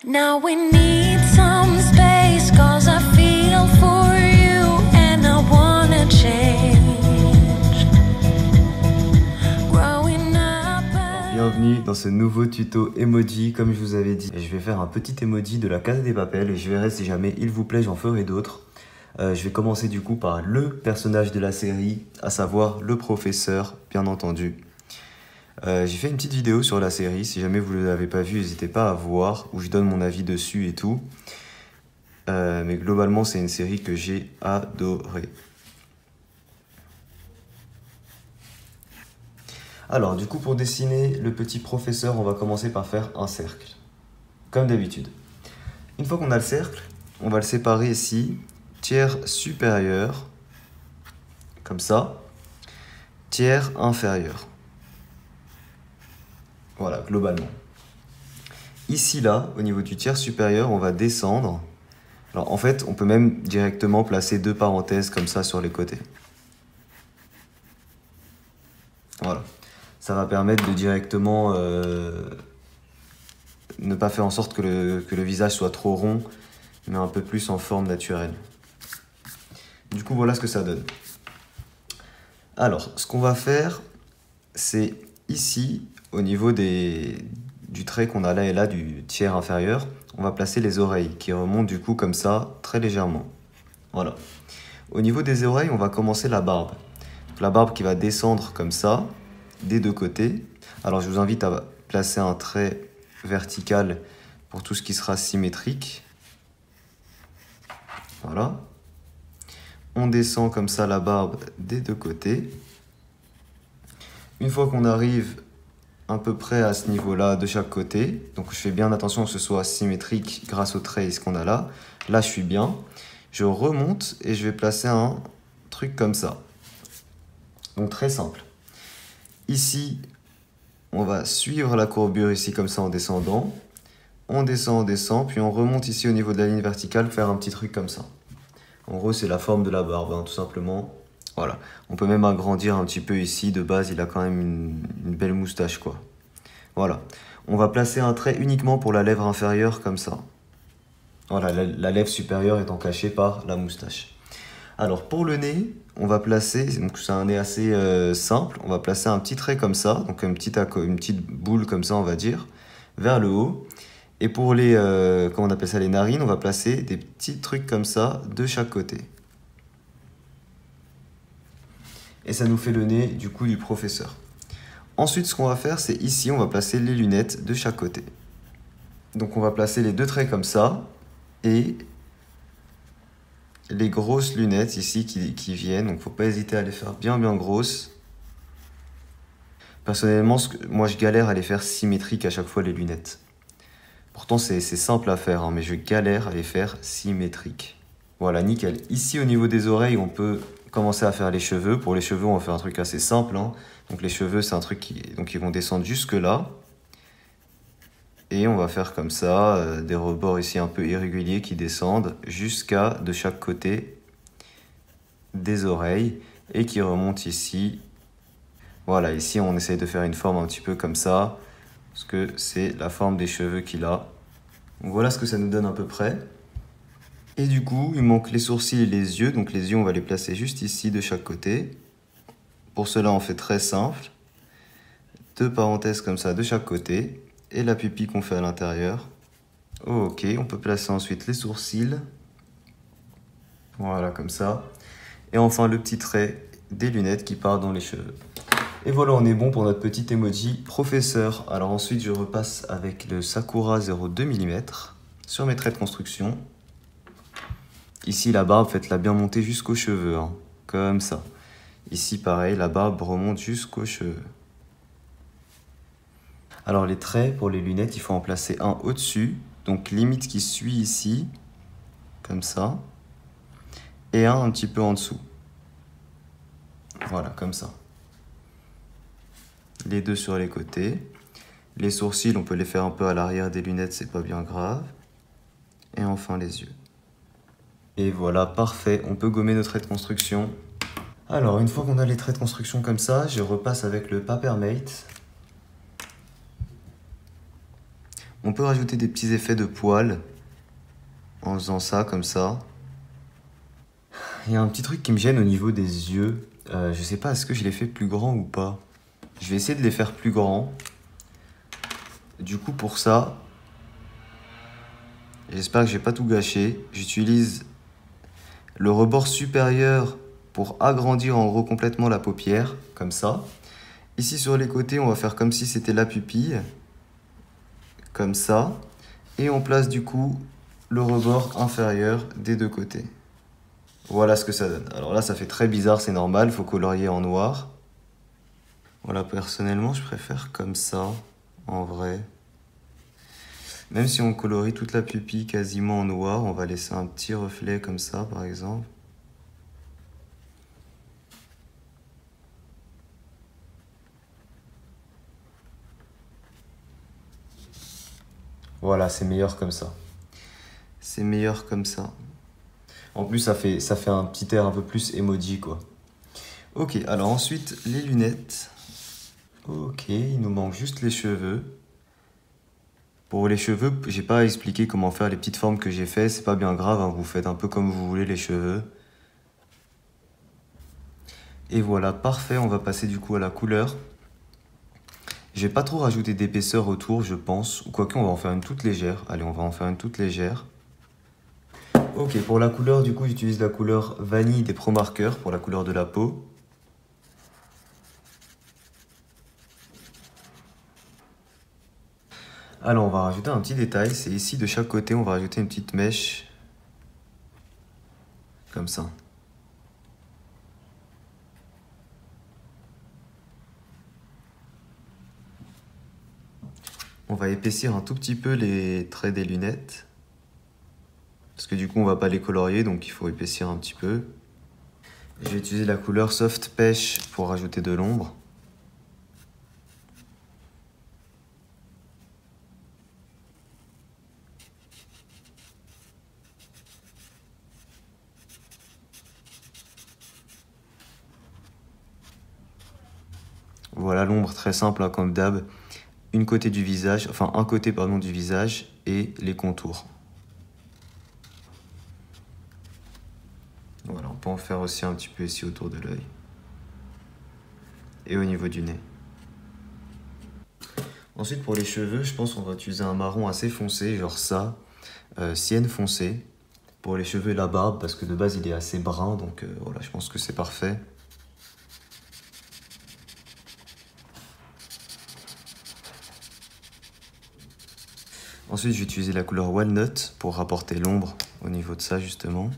Now we need some space, 'cause I feel for you and I wanna change. Growing up. Bienvenue dans ce nouveau tuto emoji. Comme je vous avais dit, je vais faire un petit emoji de la Casa de Papel et je verrai si jamais il vous plaît, j'en ferai d'autres. Je vais commencer du coup par le personnage de la série, à savoir le professeur, bien entendu. J'ai fait une petite vidéo sur la série, si jamais vous ne l'avez pas vue, n'hésitez pas à voir, où je donne mon avis dessus et tout. Mais globalement, c'est une série que j'ai adorée. Alors, du coup, pour dessiner le petit professeur, on va commencer par faire un cercle, comme d'habitude. Une fois qu'on a le cercle, on va le séparer ici, tiers supérieur, comme ça, tiers inférieur. Voilà, globalement. Ici, là, au niveau du tiers supérieur, on va descendre. Alors, en fait, on peut même directement placer deux parenthèses comme ça sur les côtés. Voilà. Ça va permettre de directement ne pas faire en sorte que le visage soit trop rond, mais un peu plus en forme naturelle. Du coup, voilà ce que ça donne. Alors, ce qu'on va faire, c'est ici, au niveau du trait qu'on a là et là, du tiers inférieur, on va placer les oreilles qui remontent du coup comme ça, très légèrement. Voilà. Au niveau des oreilles, on va commencer la barbe. Donc, la barbe qui va descendre comme ça, des deux côtés. Alors je vous invite à placer un trait vertical pour tout ce qui sera symétrique. Voilà. On descend comme ça la barbe des deux côtés. Une fois qu'on arrive à peu près à ce niveau-là de chaque côté, donc je fais bien attention que ce soit symétrique grâce au trait et ce qu'on a là. Là, je suis bien. Je remonte et je vais placer un truc comme ça. Donc très simple. Ici, on va suivre la courbure ici comme ça en descendant. On descend, puis on remonte ici au niveau de la ligne verticale, faire un petit truc comme ça. En gros, c'est la forme de la barbe, hein, tout simplement. Voilà. On peut même agrandir un petit peu ici. De base, il a quand même une belle moustache, quoi. Voilà. On va placer un trait uniquement pour la lèvre inférieure, comme ça. Voilà, la lèvre supérieure étant cachée par la moustache. Alors, pour le nez, on va placer, donc c'est un nez assez simple, on va placer un petit trait comme ça, donc une petite boule comme ça, on va dire, vers le haut. Et pour les, comment on appelle ça, les narines, on va placer des petits trucs comme ça de chaque côté. Et ça nous fait le nez du coup du professeur. Ensuite, ce qu'on va faire, c'est ici, on va placer les lunettes de chaque côté. Donc on va placer les deux traits comme ça, et les grosses lunettes ici qui viennent, donc faut pas hésiter à les faire bien grosses. Personnellement, moi je galère à les faire symétriques à chaque fois les lunettes. Pourtant c'est simple à faire, hein, mais je galère à les faire symétriques. Voilà, nickel. Ici au niveau des oreilles, on peut commencer à faire les cheveux. Pour les cheveux, on va faire un truc assez simple, hein. Donc les cheveux, c'est un truc ils vont descendre jusque là. Et on va faire comme ça, des rebords ici un peu irréguliers qui descendent jusqu'à de chaque côté des oreilles et qui remontent ici. Voilà, ici on essaye de faire une forme un petit peu comme ça, parce que c'est la forme des cheveux qu'il a. Donc voilà ce que ça nous donne à peu près. Et du coup, il manque les sourcils et les yeux, donc les yeux on va les placer juste ici de chaque côté. Pour cela on fait très simple, deux parenthèses comme ça de chaque côté. Et la pupille qu'on fait à l'intérieur. Ok, on peut placer ensuite les sourcils. Voilà, comme ça. Et enfin le petit trait des lunettes qui part dans les cheveux. Et voilà, on est bon pour notre petit emoji professeur. Alors ensuite, je repasse avec le Sakura 0,2 mm sur mes traits de construction. Ici, la barbe, faites-la bien monter jusqu'aux cheveux, hein, comme ça. Ici, pareil, la barbe remonte jusqu'aux cheveux. Alors les traits pour les lunettes, il faut en placer un au-dessus, donc limite qui suit ici, comme ça, et un petit peu en dessous. Voilà, comme ça. Les deux sur les côtés. Les sourcils, on peut les faire un peu à l'arrière des lunettes, c'est pas bien grave. Et enfin les yeux. Et voilà, parfait, on peut gommer nos traits de construction. Alors, une fois qu'on a les traits de construction comme ça, je repasse avec le Papermate. On peut rajouter des petits effets de poils en faisant ça, comme ça. Il y a un petit truc qui me gêne au niveau des yeux. Je sais pas, est-ce que je les fais plus grands ou pas? Je vais essayer de les faire plus grands. Du coup, pour ça, j'espère que j'ai pas tout gâché. J'utilise le rebord supérieur pour agrandir en gros complètement la paupière, comme ça. Ici sur les côtés, on va faire comme si c'était la pupille, comme ça. Et on place du coup le rebord inférieur des deux côtés. Voilà ce que ça donne. Alors là, ça fait très bizarre, c'est normal, il faut colorier en noir. Voilà, personnellement, je préfère comme ça, en vrai. Même si on colorie toute la pupille quasiment en noir, on va laisser un petit reflet comme ça, par exemple. Voilà, c'est meilleur comme ça. C'est meilleur comme ça. En plus, ça fait un petit air un peu plus emoji, quoi. Ok, alors ensuite, les lunettes. Ok, il nous manque juste les cheveux. Pour les cheveux, j'ai pas expliqué comment faire les petites formes que j'ai fait. C'est pas bien grave, hein, vous faites un peu comme vous voulez les cheveux. Et voilà, parfait, on va passer du coup à la couleur. Je vais pas trop rajouter d'épaisseur autour, je pense. Ou quoique, on va en faire une toute légère. Allez, on va en faire une toute légère. Ok, pour la couleur, du coup, j'utilise la couleur vanille des Pro Markers pour la couleur de la peau. Alors, on va rajouter un petit détail. C'est ici, de chaque côté, on va rajouter une petite mèche. Comme ça. On va épaissir un tout petit peu les traits des lunettes. Parce que du coup, on va pas les colorier, donc il faut épaissir un petit peu. Je vais utiliser la couleur Soft Pêche pour rajouter de l'ombre. Voilà l'ombre très simple, hein, comme d'hab. Un côté du visage et les contours. Voilà, on peut en faire aussi un petit peu ici autour de l'œil. Et au niveau du nez. Ensuite, pour les cheveux, je pense qu'on va utiliser un marron assez foncé, genre ça, sienne foncé, pour les cheveux et la barbe, parce que de base il est assez brun, donc voilà, je pense que c'est parfait. Ensuite, je vais utiliser la couleur Walnut pour rapporter l'ombre au niveau de ça, justement.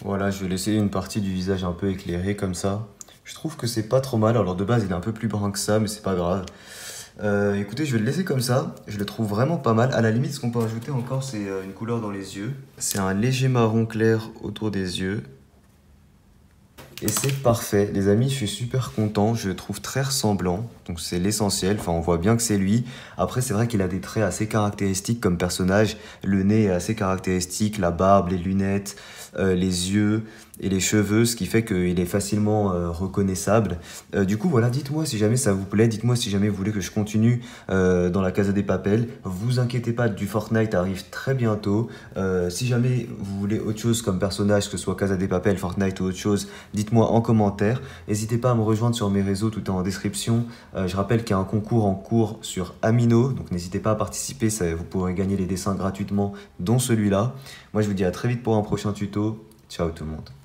Voilà, je vais laisser une partie du visage un peu éclairée comme ça. Je trouve que c'est pas trop mal. Alors de base, il est un peu plus brun que ça, mais c'est pas grave. Écoutez, je vais le laisser comme ça. Je le trouve vraiment pas mal. À la limite, ce qu'on peut rajouter encore, c'est une couleur dans les yeux. C'est un léger marron clair autour des yeux. Et c'est parfait. Les amis, je suis super content. Je le trouve très ressemblant. Donc c'est l'essentiel. Enfin, on voit bien que c'est lui. Après, c'est vrai qu'il a des traits assez caractéristiques comme personnage. Le nez est assez caractéristique, la barbe, les lunettes, les yeux. et les cheveux, ce qui fait qu'il est facilement reconnaissable. Du coup, voilà, dites-moi si jamais ça vous plaît, dites-moi si jamais vous voulez que je continue dans la Casa de Papel. Vous inquiétez pas, du Fortnite arrive très bientôt. Si jamais vous voulez autre chose comme personnage, que ce soit Casa de Papel, Fortnite ou autre chose, dites-moi en commentaire. N'hésitez pas à me rejoindre sur mes réseaux, tout est en description. Je rappelle qu'il y a un concours en cours sur Amino, donc n'hésitez pas à participer, vous pourrez gagner les dessins gratuitement, dont celui-là. Moi je vous dis à très vite pour un prochain tuto. Ciao tout le monde.